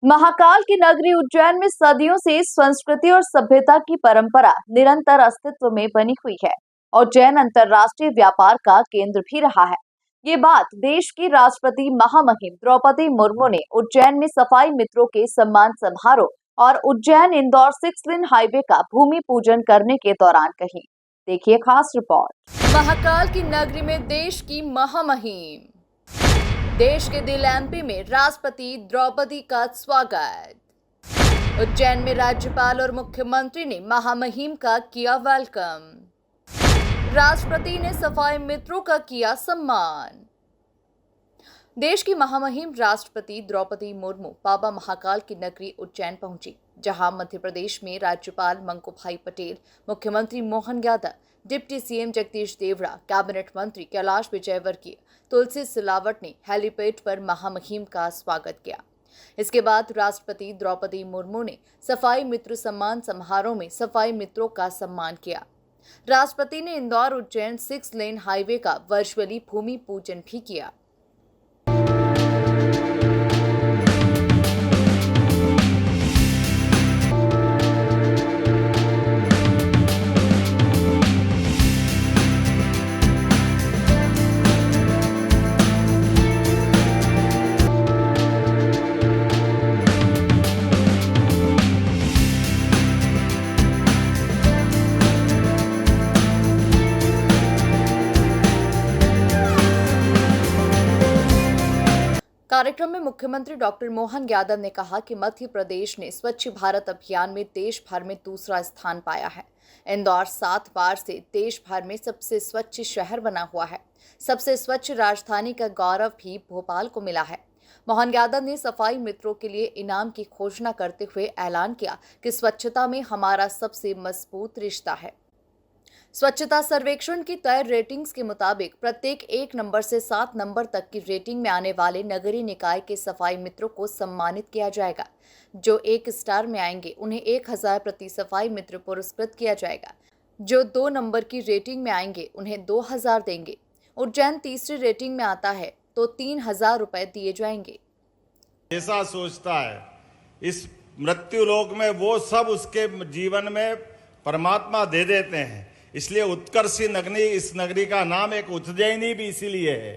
महाकाल की नगरी उज्जैन में सदियों से संस्कृति और सभ्यता की परंपरा निरंतर अस्तित्व में बनी हुई है। उज्जैन अंतर्राष्ट्रीय व्यापार का केंद्र भी रहा है। ये बात देश की राष्ट्रपति महामहिम द्रौपदी मुर्मू ने उज्जैन में सफाई मित्रों के सम्मान समारोह और उज्जैन इंदौर 6 लेन हाईवे का भूमि पूजन करने के दौरान कही। देखिए खास रिपोर्ट। महाकाल की नगरी में देश की महामहिम, देश के दिल एमपी में राष्ट्रपति द्रौपदी का स्वागत। उज्जैन में राज्यपाल और मुख्यमंत्री ने महामहिम का किया वेलकम। राष्ट्रपति ने सफाई मित्रों का किया सम्मान। देश की महामहिम राष्ट्रपति द्रौपदी मुर्मू बाबा महाकाल की नगरी उज्जैन पहुंची, जहां मध्य प्रदेश में राज्यपाल मंगूभाई पटेल, मुख्यमंत्री Mohan Yadav, deputy CM Jagdish Devda, cabinet मंत्री कैलाश विजयवर्गीय, तुलसी सिलावट ने हेलीपैड पर महामहिम का स्वागत किया। इसके बाद राष्ट्रपति द्रौपदी मुर्मू ने सफाई मित्र सम्मान समारोह में सफाई मित्रों का सम्मान किया। राष्ट्रपति ने इंदौर उज्जैन 6 लेन हाईवे का वर्चुअली भूमि पूजन भी किया। कार्यक्रम में मुख्यमंत्री डॉक्टर मोहन यादव ने कहा कि मध्य प्रदेश ने स्वच्छ भारत अभियान में देश भर में दूसरा स्थान पाया है। इंदौर 7 बार से देश भर में सबसे स्वच्छ शहर बना हुआ है। सबसे स्वच्छ राजधानी का गौरव भी भोपाल को मिला है। मोहन यादव ने सफाई मित्रों के लिए इनाम की घोषणा करते हुए ऐलान किया कि स्वच्छता में हमारा सबसे मजबूत रिश्ता है। स्वच्छता सर्वेक्षण की तय रेटिंग्स के मुताबिक प्रत्येक 1 नंबर से 7 नंबर तक की रेटिंग में आने वाले नगरीय निकाय के सफाई मित्रों को सम्मानित किया जाएगा। जो 1 स्टार में आएंगे उन्हें 1000 प्रति सफाई मित्र पुरस्कृत किया जाएगा। जो 2 नंबर की रेटिंग में आएंगे उन्हें 2000 देंगे। उज्जैन तीसरी रेटिंग में आता है तो 3000 रुपए दिए जाएंगे। ऐसा सोचता है इस मृत्यु लोक में वो सब उसके जीवन में परमात्मा दे देते हैं। इसलिए उत्कर्षी नगरी, इस नगरी का नाम एक उज्जैनी भी इसीलिए है।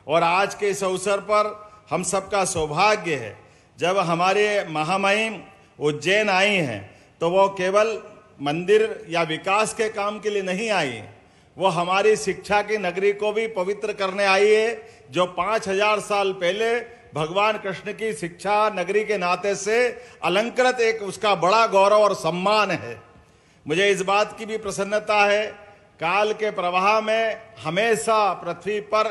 और आज के इस अवसर पर हम सबका सौभाग्य है, जब हमारे महामहिम उज्जैन आई हैं तो वो केवल मंदिर या विकास के काम के लिए नहीं आई, वो हमारी शिक्षा की नगरी को भी पवित्र करने आई है, जो 5000 साल पहले भगवान कृष्ण की शिक्षा नगरी के नाते से अलंकृत एक उसका बड़ा गौरव और सम्मान है। मुझे इस बात की भी प्रसन्नता है, काल के प्रवाह में हमेशा पृथ्वी पर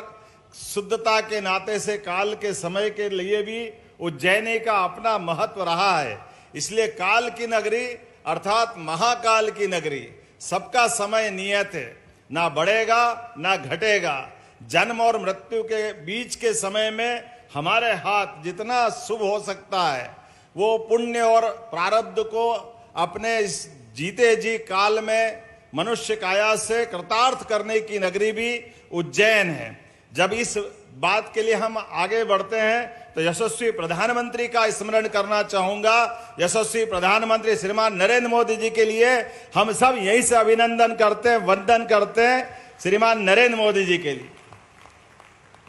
शुद्धता के नाते से काल के समय के लिए भी उज्जैनी का अपना महत्व रहा है। इसलिए काल की नगरी अर्थात महाकाल की नगरी, सबका समय नियत है, ना बढ़ेगा ना घटेगा। जन्म और मृत्यु के बीच के समय में हमारे हाथ जितना शुभ हो सकता है, वो पुण्य और प्रारब्ध को अपने इस जीते जी काल में मनुष्य काया से कृतार्थ करने की नगरी भी उज्जैन है। जब इस बात के लिए हम आगे बढ़ते हैं तो यशस्वी प्रधानमंत्री का स्मरण करना चाहूंगा। यशस्वी प्रधानमंत्री श्रीमान नरेंद्र मोदी जी के लिए हम सब यहीं से अभिनंदन करते हैं, वंदन करते हैं श्रीमान नरेंद्र मोदी जी के लिए,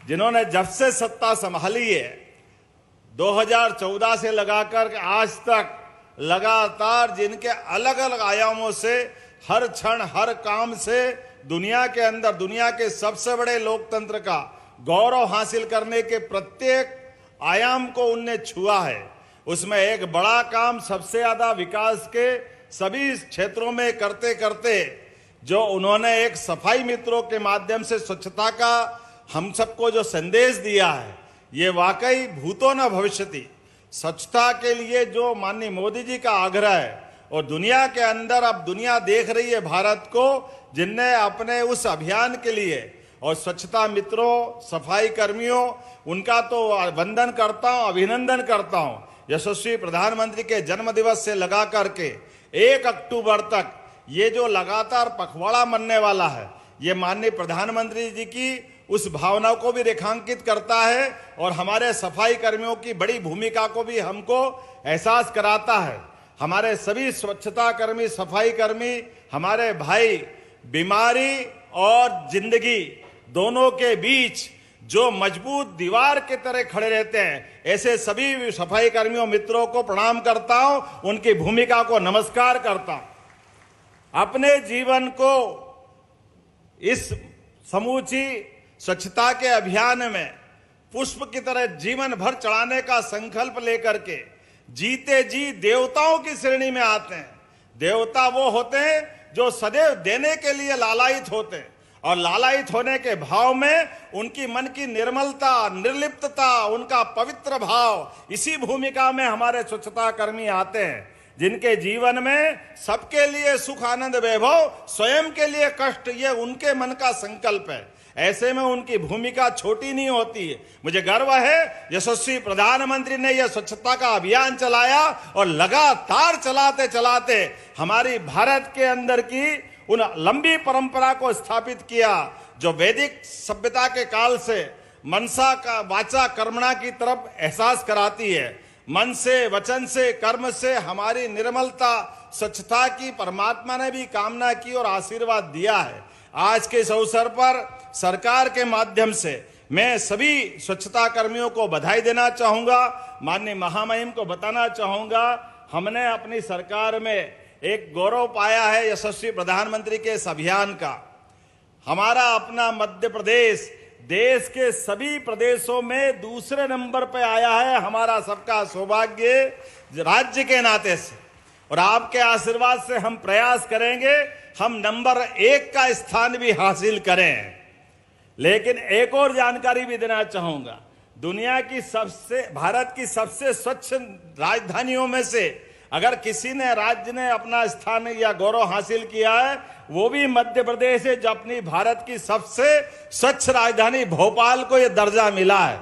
जिन्होंने जब से सत्ता संभाली है 2014 से लगाकर आज तक लगातार जिनके अलग अलग आयामों से हर क्षण हर काम से दुनिया के अंदर दुनिया के सबसे बड़े लोकतंत्र का गौरव हासिल करने के प्रत्येक आयाम को उनने छुआ है। उसमें एक बड़ा काम सबसे ज्यादा विकास के सभी क्षेत्रों में करते करते जो उन्होंने एक सफाई मित्रों के माध्यम से स्वच्छता का हम सबको जो संदेश दिया है, ये वाकई भूतो न भविष्यति। स्वच्छता के लिए जो माननीय मोदी जी का आग्रह है, और दुनिया के अंदर अब दुनिया देख रही है भारत को, जिनने अपने उस अभियान के लिए और स्वच्छता मित्रों, सफाई कर्मियों, उनका तो वंदन करता हूं, अभिनंदन करता हूं। यशस्वी प्रधानमंत्री के जन्म दिवस से लगा करके 1 अक्टूबर तक ये जो लगातार पखवाड़ा मनने वाला है, ये माननीय प्रधानमंत्री जी की उस भावना को भी रेखांकित करता है और हमारे सफाई कर्मियों की बड़ी भूमिका को भी हमको एहसास कराता है। हमारे सभी स्वच्छता कर्मी, सफाई कर्मी, हमारे भाई बीमारी और जिंदगी दोनों के बीच जो मजबूत दीवार के तरह खड़े रहते हैं, ऐसे सभी सफाई कर्मियों मित्रों को प्रणाम करता हूं, उनकी भूमिका को नमस्कार करता हूं। अपने जीवन को इस समूची स्वच्छता के अभियान में पुष्प की तरह जीवन भर चढ़ाने का संकल्प लेकर के जीते जी देवताओं की श्रेणी में आते हैं। देवता वो होते हैं जो सदैव देने के लिए लालायित होते हैं और लालायित होने के भाव में उनकी मन की निर्मलता, निर्लिप्तता, उनका पवित्र भाव, इसी भूमिका में हमारे स्वच्छता कर्मी आते हैं, जिनके जीवन में सबके लिए सुख, आनंद, वैभव, स्वयं के लिए कष्ट, ये उनके मन का संकल्प है। ऐसे में उनकी भूमिका छोटी नहीं होती है। मुझे गर्व है यशस्वी प्रधानमंत्री ने यह स्वच्छता का अभियान चलाया और लगातार चलाते चलाते हमारी भारत के अंदर की उन लंबी परंपरा को स्थापित किया जो वैदिक सभ्यता के काल से मनसा का वाचा कर्मणा की तरफ एहसास कराती है। मन से, वचन से, कर्म से हमारी निर्मलता, स्वच्छता की परमात्मा ने भी कामना की और आशीर्वाद दिया है। आज के इस अवसर पर सरकार के माध्यम से मैं सभी स्वच्छता कर्मियों को बधाई देना चाहूंगा। माननीय महामहिम को बताना चाहूंगा, हमने अपनी सरकार में एक गौरव पाया है यशस्वी प्रधानमंत्री के इस अभियान का। हमारा अपना मध्य प्रदेश देश के सभी प्रदेशों में दूसरे नंबर पर आया है। हमारा सबका सौभाग्य राज्य के नाते से, और आपके आशीर्वाद से हम प्रयास करेंगे हम नंबर 1 का स्थान भी हासिल करें। लेकिन एक और जानकारी भी देना चाहूंगा, दुनिया की भारत की सबसे स्वच्छ राजधानियों में से अगर किसी ने राज्य ने अपना स्थान या गौरव हासिल किया है, वो भी मध्य प्रदेश है, जो अपनी भारत की सबसे स्वच्छ राजधानी भोपाल को यह दर्जा मिला है।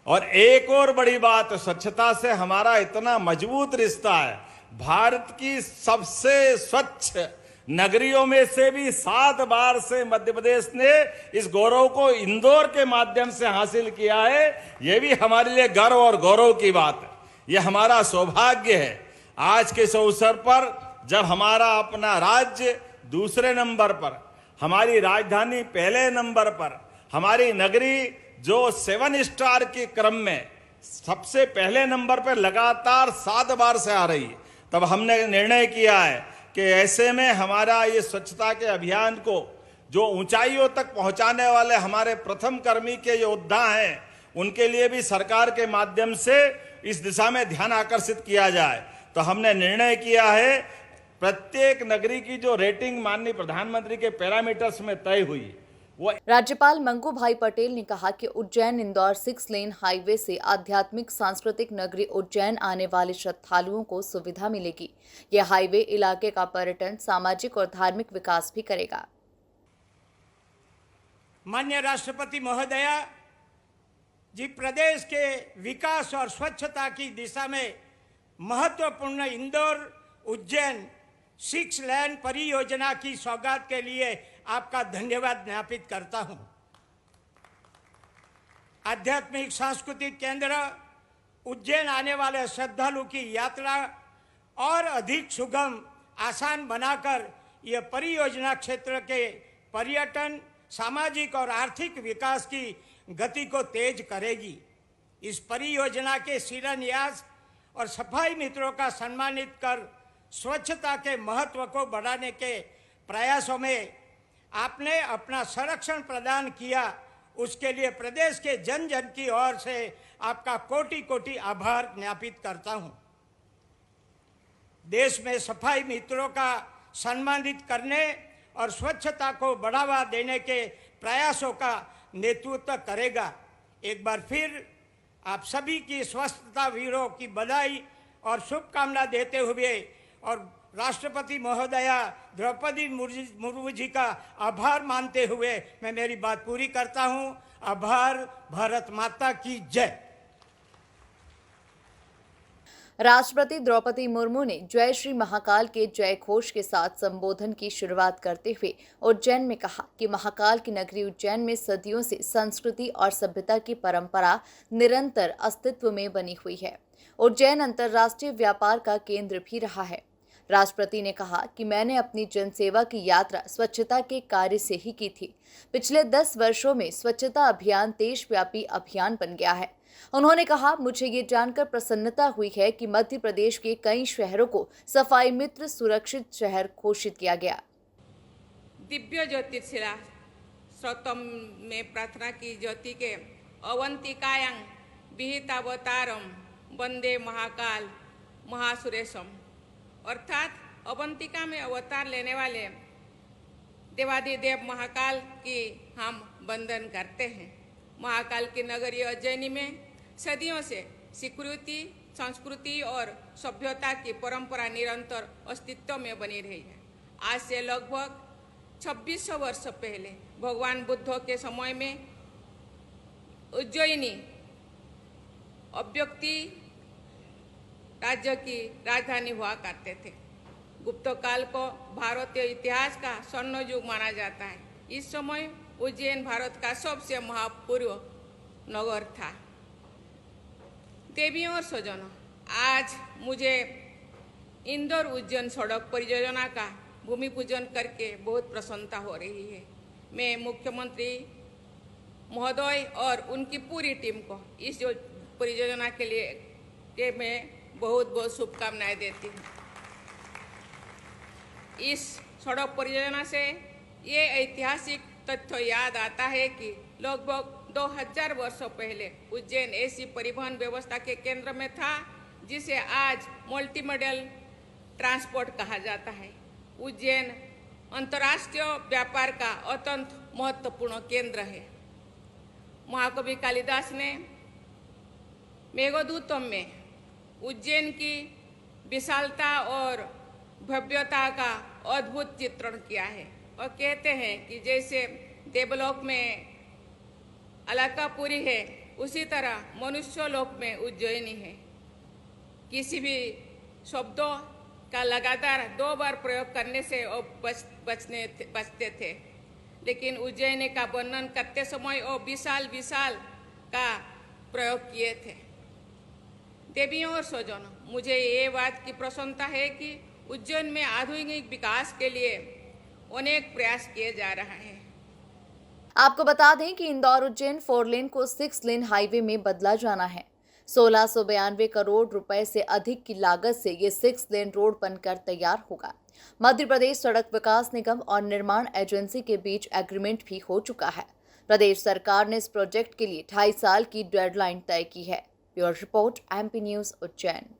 और एक और बड़ी बात, स्वच्छता से हमारा इतना मजबूत रिश्ता है। भारत की सबसे स्वच्छ नगरियों में से भी 7 बार से मध्य प्रदेश ने इस गौरव को इंदौर के माध्यम से हासिल किया है। यह भी हमारे लिए गर्व और गौरव की बात है। यह हमारा सौभाग्य है। आज के इस अवसर पर जब हमारा अपना राज्य दूसरे नंबर पर, हमारी राजधानी पहले नंबर पर, हमारी नगरी जो 7 स्टार के क्रम में सबसे पहले नंबर पर लगातार 7 बार से आ रही है, तब हमने निर्णय किया है कि ऐसे में हमारा ये स्वच्छता के अभियान को जो ऊंचाइयों तक पहुंचाने वाले हमारे प्रथम कर्मी के योद्धा हैं, उनके लिए भी सरकार के माध्यम से इस दिशा में ध्यान आकर्षित किया जाए। तो हमने निर्णय किया है, प्रत्येक नगरी की जो रेटिंग माननीय प्रधानमंत्री के पैरामीटर्स में तय हुई, वो राज्यपाल मंगू भाई पटेल ने कहा कि उज्जैन इंदौर 6 लेन हाईवे से आध्यात्मिक सांस्कृतिक नगरी उज्जैन आने वाले श्रद्धालुओं को सुविधा मिलेगी। यह हाईवे इलाके का पर्यटन, सामाजिक और धार्मिक विकास भी करेगा। माननीय राष्ट्रपति महोदया जी, प्रदेश के विकास और स्वच्छता की दिशा में महत्वपूर्ण इंदौर उज्जैन 6 लेन परियोजना की सौगात के लिए आपका धन्यवाद ज्ञापित करता हूं। आध्यात्मिक सांस्कृतिक केंद्र उज्जैन आने वाले श्रद्धालु की यात्रा और अधिक सुगम, आसान बनाकर यह परियोजना क्षेत्र के पर्यटन, सामाजिक और आर्थिक विकास की गति को तेज करेगी। इस परियोजना के शिलान्यास और सफाई मित्रों का सम्मानित कर स्वच्छता के महत्व को बढ़ाने के प्रयासों में आपने अपना संरक्षण प्रदान किया, उसके लिए प्रदेश के जन जन की ओर से आपका कोटि कोटि आभार ज्ञापित करता हूं। देश में सफाई मित्रों का सम्मानित करने और स्वच्छता को बढ़ावा देने के प्रयासों का नेतृत्व करेगा। एक बार फिर आप सभी की स्वच्छता वीरों की बधाई और शुभकामना देते हुए और राष्ट्रपति महोदया द्रौपदी मुर्मू जी का आभार मानते हुए मैं मेरी बात पूरी करता हूं। आभार। भारत माता की जय। राष्ट्रपति द्रौपदी मुर्मू ने जय श्री महाकाल के जय घोष के साथ संबोधन की शुरुआत करते हुए उज्जैन में कहा कि महाकाल की नगरी उज्जैन में सदियों से संस्कृति और सभ्यता की परंपरा निरंतर अस्तित्व में बनी हुई है। उज्जैन अंतर्राष्ट्रीय व्यापार का केंद्र भी रहा है। राष्ट्रपति ने कहा कि मैंने अपनी जनसेवा की यात्रा स्वच्छता के कार्य से ही की थी। पिछले 10 वर्षों में स्वच्छता अभियान देशव्यापी अभियान बन गया है। उन्होंने कहा, मुझे ये जानकर प्रसन्नता हुई है कि मध्य प्रदेश के कई शहरों को सफाई मित्र सुरक्षित शहर घोषित किया गया। दिव्य ज्योतिर्शिला स्रोतम में प्रार्थना की ज्योति के अवंतिकायां विहितावतारम वंदे महाकाल महासुरेशम, अर्थात अवंतिका में अवतार लेने वाले देवादिदेव महाकाल की हम वंदन करते हैं। महाकाल की नगरी उज्जैनी में सदियों से स्वीकृति, संस्कृति और सभ्यता की परंपरा निरंतर अस्तित्व में बनी रही है। आज से लगभग 2600 वर्ष पहले भगवान बुद्ध के समय में उज्जैनी अव्यक्ति राज्य की राजधानी हुआ करते थे। गुप्त काल को भारतीय इतिहास का स्वर्ण युग माना जाता है। इस समय उज्जैन भारत का सबसे महापूर्व नगर था। देवियों और स्वजनों, आज मुझे इंदौर उज्जैन सड़क परियोजना का भूमि पूजन करके बहुत प्रसन्नता हो रही है। मैं मुख्यमंत्री महोदय और उनकी पूरी टीम को इस परियोजना के लिए मैं बहुत बहुत शुभकामनाएं देती हूँ। इस सड़क परियोजना से ये ऐतिहासिक तथ्य याद आता है कि लगभग 2000 वर्षों पहले उज्जैन ऐसी परिवहन व्यवस्था के केंद्र में था जिसे आज मल्टीमॉडल ट्रांसपोर्ट कहा जाता है। उज्जैन अंतर्राष्ट्रीय व्यापार का अत्यंत महत्वपूर्ण केंद्र है। महाकवि कालिदास ने मेघदूतम में उज्जैन की विशालता और भव्यता का अद्भुत चित्रण किया है और कहते हैं कि जैसे देवलोक में अलकापुरी है, उसी तरह मनुष्य लोक में उज्जैनी है। किसी भी शब्दों का लगातार 2 बार प्रयोग करने से वो बचते थे, लेकिन उज्जैनी का वर्णन करते समय वो विशाल का प्रयोग किए थे। देवियों और स्वजनों, मुझे ये बात की प्रसन्नता है कि उज्जैन में आधुनिक विकास के लिए अनेक प्रयास किए जा रहे हैं। आपको बता दें कि इंदौर उज्जैन 4 लेन को 6 लेन हाईवे में बदला जाना है। 1692 करोड़ रुपए से अधिक की लागत से ये 6 लेन रोड बनकर तैयार होगा। मध्य प्रदेश सड़क विकास निगम और निर्माण एजेंसी के बीच एग्रीमेंट भी हो चुका है। प्रदेश सरकार ने इस प्रोजेक्ट के लिए 2.5 साल की डेडलाइन तय की है। Bureau report, MP news, Ujjain.